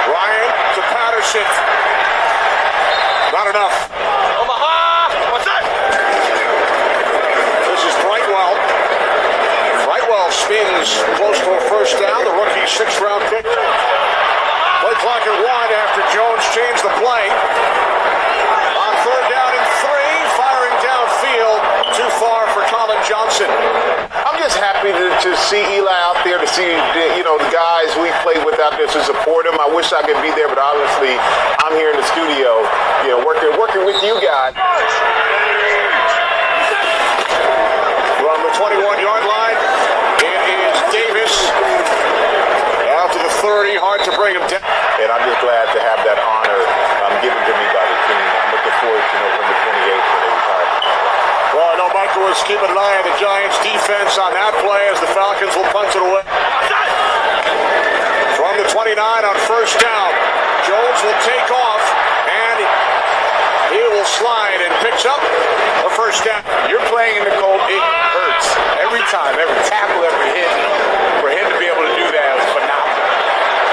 Ryan to Patterson. Not enough. Omaha! What's that? This is Brightwell. Spins close to a first down. The rookie 6th-round pick. Play clock at 1 after Jones changed the play. On third down and 3, firing downfield. Too far for Colin Johnson. I'm just happy to see Eli out there, to see the guys we played with out there to support him. I wish I could be there, but obviously I'm here in the studio, working with you guys. From the 21-yard line. Davis out to the 30, hard to bring him down. And I'm just glad to have that honor given to me by the team. I'm looking forward to November 28th when they retire. Well, I know Michael was keeping an eye on the Giants' defense on that play as the Falcons will punt it away. From the 29 on first down, Jones will take off, and he will slide and picks up a first down. You're playing in the cold. It hurts every time, every tackle, every hit. For him to be able to do that was phenomenal.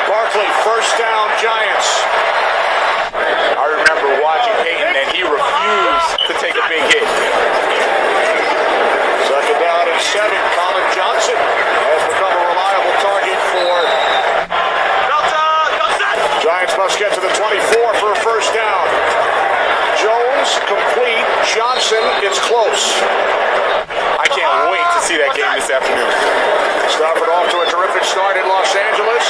Barkley, first down, Giants. I remember watching Peyton, and he refused to take a big hit. Second down and 7. Colin Johnson has become a reliable target for Giants. Must get to the 24 for a first down. Jones complete. Johnson, it's close. I can't wait to see that game this afternoon. Stafford off to a terrific start in Los Angeles.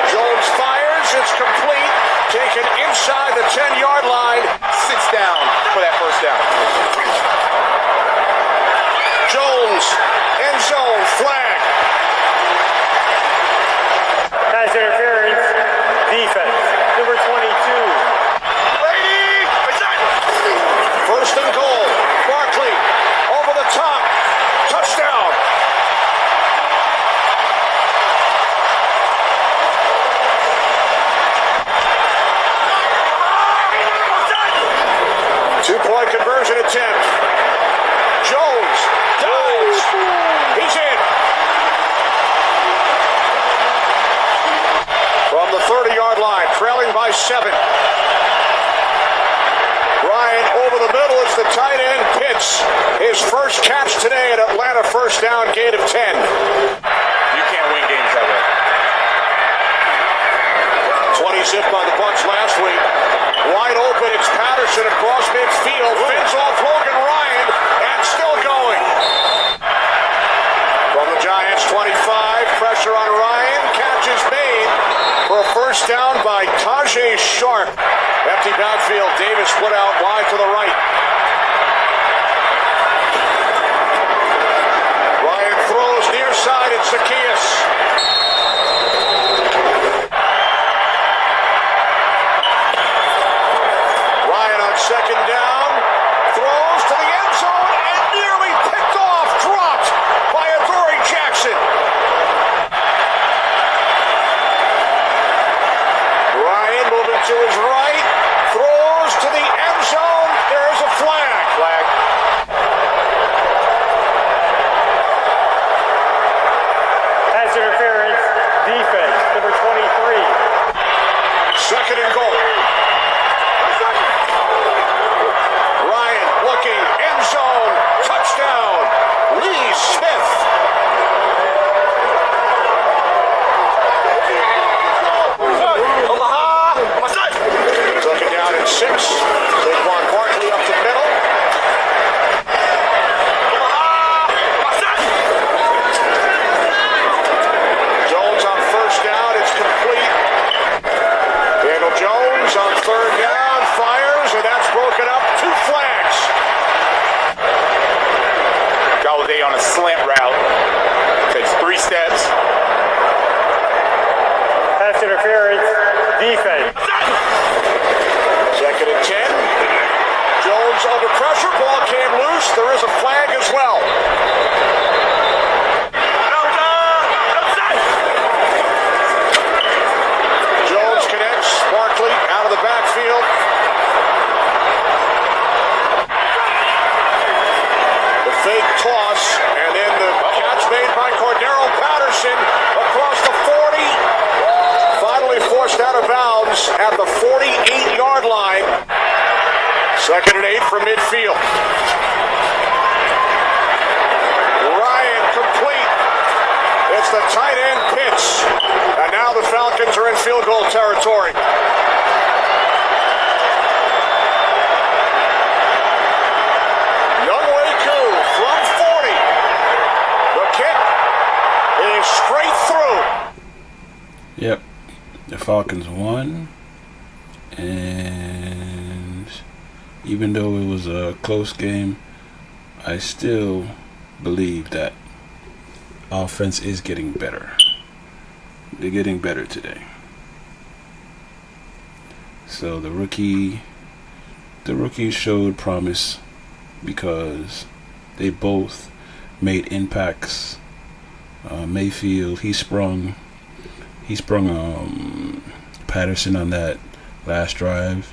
Jones fires. It's complete. Taken inside the 10-yard line. 6 down for that first down. Jones, end zone, flag. Pass interference, defense, number 22. First and goal. Barkley over the top. Touchdown. Two-point conversion attempt. Jones dives. He's in. From the 30-yard line, trailing by 7. Ryan over the middle. It's the tight end, Pitts. His first catch today at Atlanta. First down, gain of 10. You can't win games that way. 20 zipped by the Bucs last week. Wide open. It's Patterson across midfield. Fins off Logan Ryan and still going. From the Giants 25. Pressure on Ryan. Catch is made for a first down by Tajay Sharp. Empty backfield. Davis put out wide to the right. Ryan throws side, it's Zacchaeus. Ryan on second down, throws to the end zone and nearly picked off, dropped by Adoree Jackson. Ryan moving to his right, throws to the end zone. There is a flag. Pass interference, defense, number 23. Second and goal. Ryan looking, end zone, touchdown, Lee Smith. Took it down at 6. Saquon Barkley up the middle. Jones on first down, it's complete. Daniel Jones on third down, fires, and that's broken up. 2 flags. Galladay on a slant route. Takes 3 steps. Pass interference, defense. Second and 10. Jones under pressure, ball came loose. There is a flag as well. Jones connects, Barkley out of the backfield. The fake toss, and then the catch made by Cordero Patterson across the 40. Finally forced out of bounds at the 48-yard line. Second and 8 from midfield. Ryan complete. It's the tight end pitch. And now the Falcons are in field goal territory. Younghoe Koo from 40. The kick is straight through. Yep. The Falcons won. And even though it was a close game, I still believe that offense is getting better. They're getting better today. So the rookie showed promise because they both made impacts. Mayfield, he sprung Patterson on that last drive,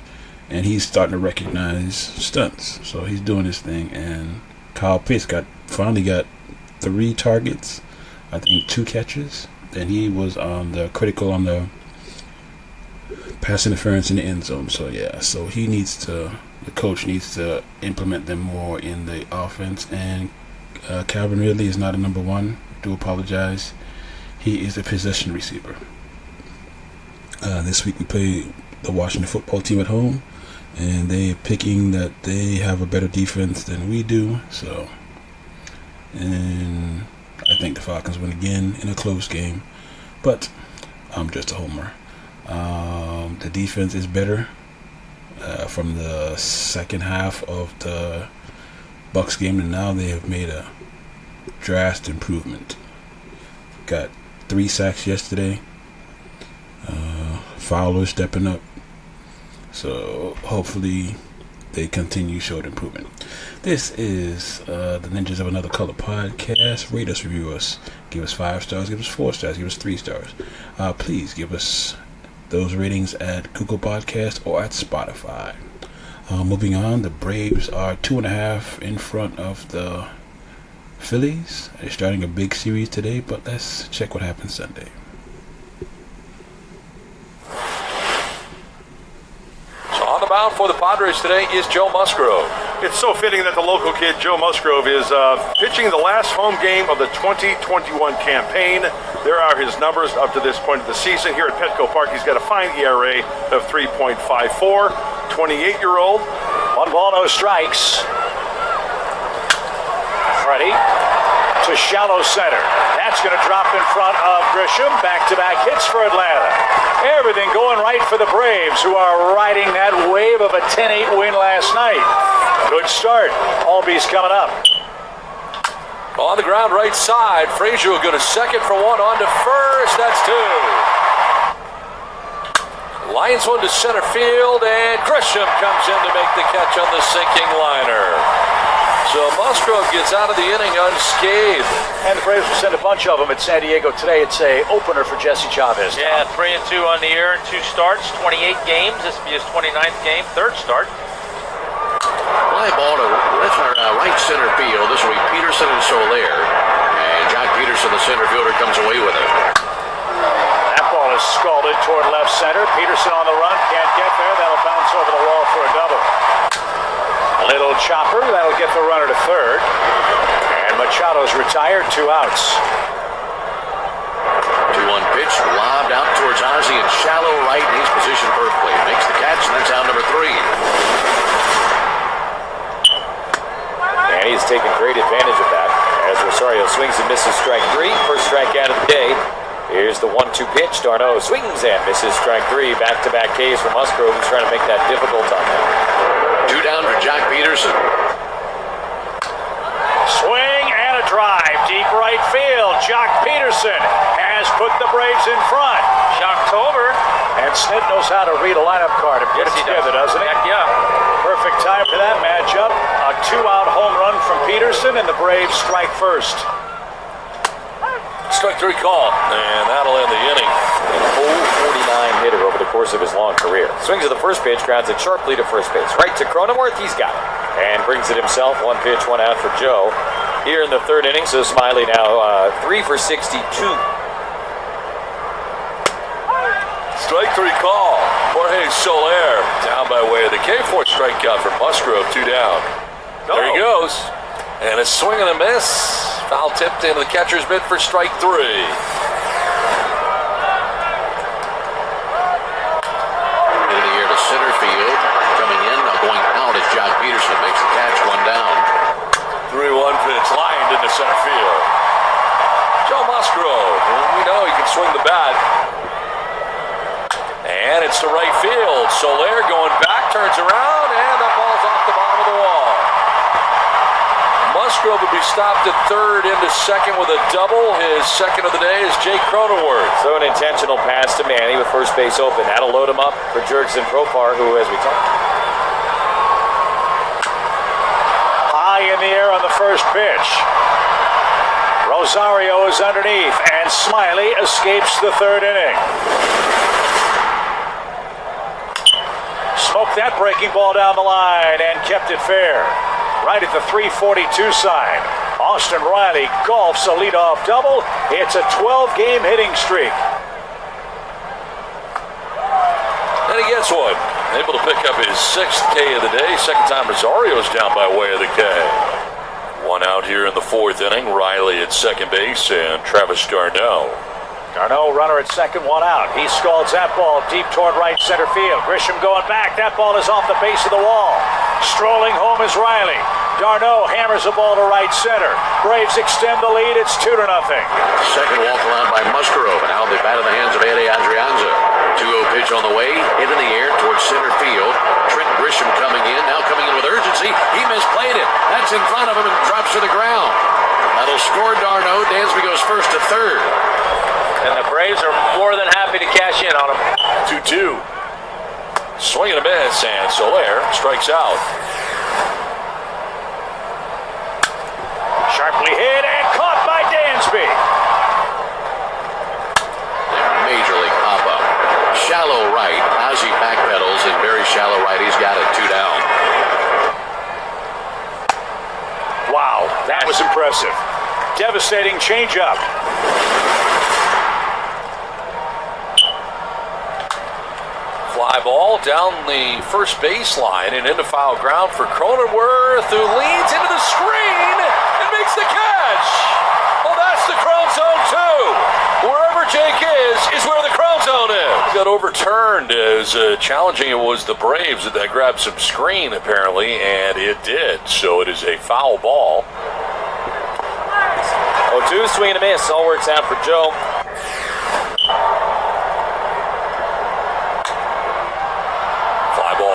and he's starting to recognize stunts. So he's doing his thing, and Kyle Pitts finally got 3 targets, I think 2 catches. Then he was critical on the pass interference in the end zone. So yeah, so the coach needs to implement them more in the offense. And Calvin Ridley is not a number 1. Do apologize. He is a possession receiver. This week we play the Washington football team at home, and they're picking that they have a better defense than we do. So, and I think the Falcons win again in a close game, but I'm just a homer. The defense is better from the second half of the Bucs game, and now they have made a drastic improvement. Got 3 sacks yesterday. Fowler stepping up. So hopefully they continue showing improvement. This is the Ninjas of Another Color podcast. Rate us, review us. Give us 5 stars. Give us 4 stars. Give us 3 stars. Please give us those ratings at Google Podcast or at Spotify. Moving on, the Braves are 2.5 in front of the Phillies. They're starting a big series today, but let's check what happens Sunday. On the mound for the Padres today is Joe Musgrove. It's so fitting that the local kid, Joe Musgrove, is pitching the last home game of the 2021 campaign. There are his numbers up to this point of the season. Here at Petco Park, he's got a fine ERA of 3.54. 28-year-old. 1 ball, no strikes. Ready to shallow center. That's going to drop in front of Grisham. Back-to-back hits for Atlanta. Everything going right for the Braves, who are riding that wave of a 10-8 win last night. Good start. Albies coming up. On the ground, right side. Frazier will go to second for one, on to first. That's two. Lions one to center field, and Grisham comes in to make the catch on the sinking liner. So Musgrove gets out of the inning unscathed. And the Braves will send a bunch of them at San Diego today. It's a opener for Jesse Chavez. Yeah, 3-2 on the year, 2 starts, 28 games. This will be his 29th game, 3rd start. Fly ball to right center field. This will be Peterson and Soler. And Jock Peterson, the center fielder, comes away with it. That ball is scalded toward left center. Peterson on the run, can't get there. That'll bounce over the wall for a double. A little chopper, that'll get the runner to third. And Machado's retired, 2 outs. 2-1 pitch, lobbed out towards Ozzie in shallow right, and he's positioned perfectly. Makes the catch, and that's out number 3. And he's taking great advantage of that as Rosario swings and misses strike 3. First strikeout of the day. Here's the 1-2 pitch. D'Arnaud swings and misses strike 3. Back-to-back Ks for Musgrove, who's trying to make that difficult on him. 2 down for Jock Peterson. Swing and a drive. Deep right field. Jock Peterson has put the Braves in front. Shocktober. And Snit knows how to read a lineup card and put it together, doesn't he? Heck yeah. Perfect time for that matchup. A 2-out home run from Peterson, and the Braves strike first. Strike 3 call, and that'll end the inning. An 0-49 hitter over the course of his long career. Swings at the first pitch, grounds it sharply to first base. Right to Cronenworth, he's got it. And brings it himself. 1 pitch, 1 out for Joe. Here in the 3rd inning, so Smiley now 3 for 62. Strike 3 call. Jorge Soler down by way of the K. 4th strikeout for Musgrove, 2 down. There he goes. And a swing and a miss. Foul tipped into the catcher's mitt for strike 3. In the air to center field. Coming in, now going out is Jock Peterson. Makes the catch, 1 down. 3-1 pitch lined into center field. Joe Musgrove. We know he can swing the bat. And it's to right field. Soler going back, turns around, and that ball's off the bottom of the wall. Musgrove will be stopped at 3rd into 2nd with a double. His 2nd of the day is Jake Cronenworth. So an intentional pass to Manny with first base open. That'll load him up for Jurickson Profar, who, as we talked, High in the air on the first pitch. Rosario is underneath, and Smiley escapes the 3rd inning. Smoked that breaking ball down the line and kept it fair. Right at the 342 sign. Austin Riley golfs a leadoff double. It's a 12-game hitting streak. And he gets one. Able to pick up his 6th K of the day. Second time Rosario's down by way of the K. 1 out here in the 4th inning. Riley at second base and Travis D'Arnaud. D'Arnaud, runner at second, 1 out. He scalds that ball deep toward right center field. Grisham going back. That ball is off the base of the wall. Strolling home is Riley. D'Arnaud hammers the ball to right center. Braves extend the lead. It's 2-0. Second walk around by Musgrove, and now they bat in the hands of Eddie Adrianza. 2-0 pitch on the way, hit in the air towards center field. Trent Grisham coming in, now coming in with urgency. He misplayed it. That's in front of him and drops to the ground. That'll score D'Arnaud. Dansby goes first to 3rd. And the Braves are more than happy to cash in on him. 2-2. Swing and a miss, and Soler strikes out. Sharply hit and caught by Dansby. Major league pop-up. Shallow right. Ozzie backpedals and very shallow right. He's got it, 2 down. Wow, that was impressive. Devastating changeup. Fly ball down the first baseline and into foul ground for Cronenworth, who leans into the screen and makes the catch. Oh, that's the Crone Zone too. Wherever Jake is where the Crone Zone is. Got overturned as challenging it was the Braves that grabbed some screen apparently, and it did. So it is a foul ball. 0-2, swing and a miss. All works out for Joe.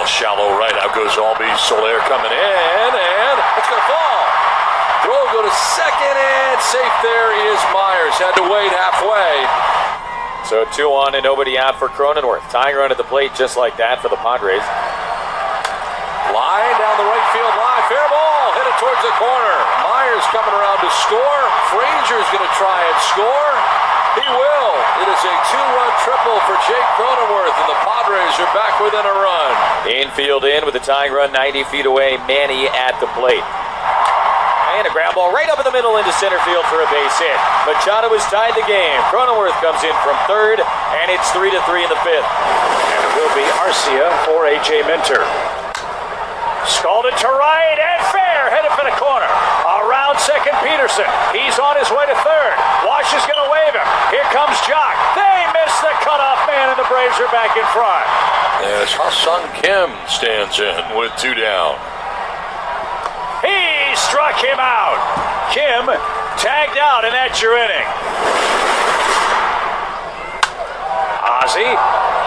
Shallow right, out goes Albies. Soler coming in, and it's going to fall. Throw go to second, and safe there is Myers. Had to wait halfway. So 2 on and nobody out for Cronenworth. Tying run at the plate just like that for the Padres. Line down the right field line. Fair ball. Hit it towards the corner. Myers coming around to score. Frazier's going to try and score. He will. It is a 2-run triple for Jake Cronenworth, and the Padres are back within a run. Infield in with the tying run 90 feet away. Manny at the plate. And a ground ball right up in the middle into center field for a base hit. Machado has tied the game. Cronenworth comes in from third, and it's 3-3 in the fifth. And it will be Arcia for A.J. Minter. Scalded to right and fair, headed for the corner. Around second, Peterson. He's on his way to third. Wash is going to wave him. Here comes Jock. They miss the cutoff man, and the Braves are back in front. As Hassan Kim stands in with 2 down. He struck him out. Kim tagged out, and that's your inning. Ozzie,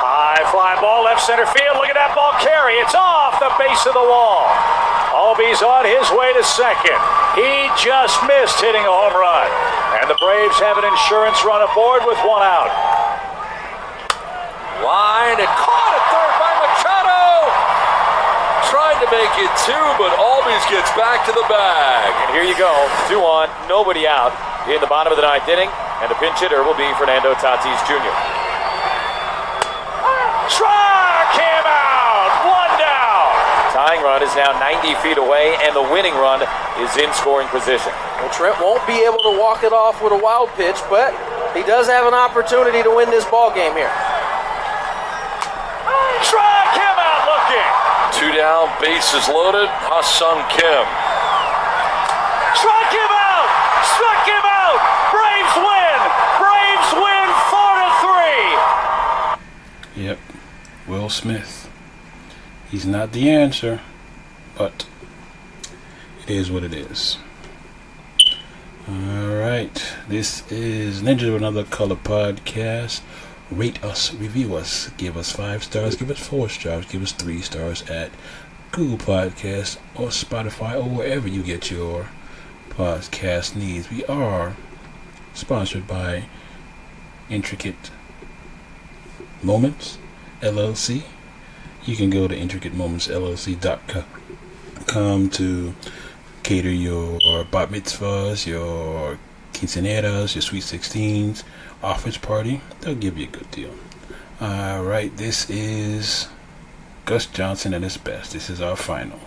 high fly ball, left center field. Look at that ball carry. It's off the base of the wall. Albie's on his way to second. He just missed hitting a home run. And the Braves have an insurance run aboard with 1 out. Line and caught at third by Machado. Tried to make it 2, but Albies gets back to the bag. And here you go. 2 on, nobody out in the bottom of the 9th inning. And the pinch hitter will be Fernando Tatis Jr. Struck him out. 1 down. Tying run is now 90 feet away, and the winning run is in scoring position. Well, Trent won't be able to walk it off with a wild pitch, but he does have an opportunity to win this ball game here. Struck him out looking. 2 down, bases loaded. Hassan Kim. Struck him out. Struck him out. Braves win. Braves win 4-3. Yep. Will Smith. He's not the answer, but it is what it is. Alright. This is Ninja with Another Color podcast. Rate us, review us, give us 5 stars, give us 4 stars, give us 3 stars at Google Podcasts or Spotify or wherever you get your podcast needs. We are sponsored by Intricate Moments LLC. You can go to intricatemomentsllc.com to cater your bat mitzvahs, your quinceañeras, your sweet 16s, office party. They'll give you a good deal. Alright, this is Gus Johnson at his best. This is our final.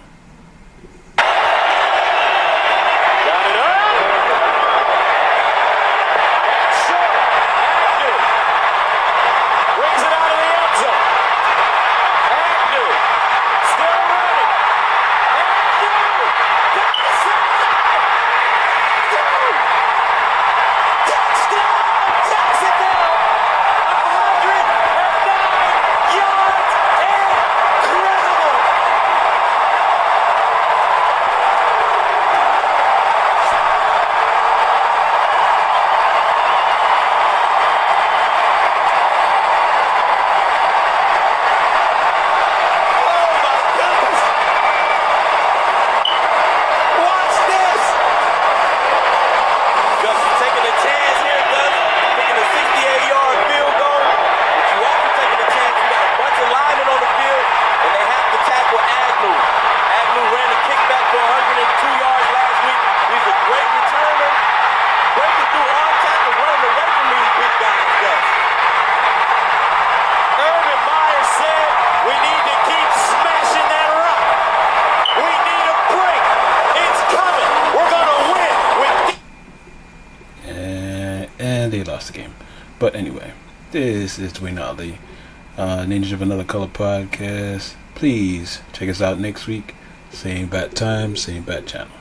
They lost the game. But anyway, this is Dwayne Otley, Ninja of Another Color podcast. Please check us out next week. Same bat time, same bat channel.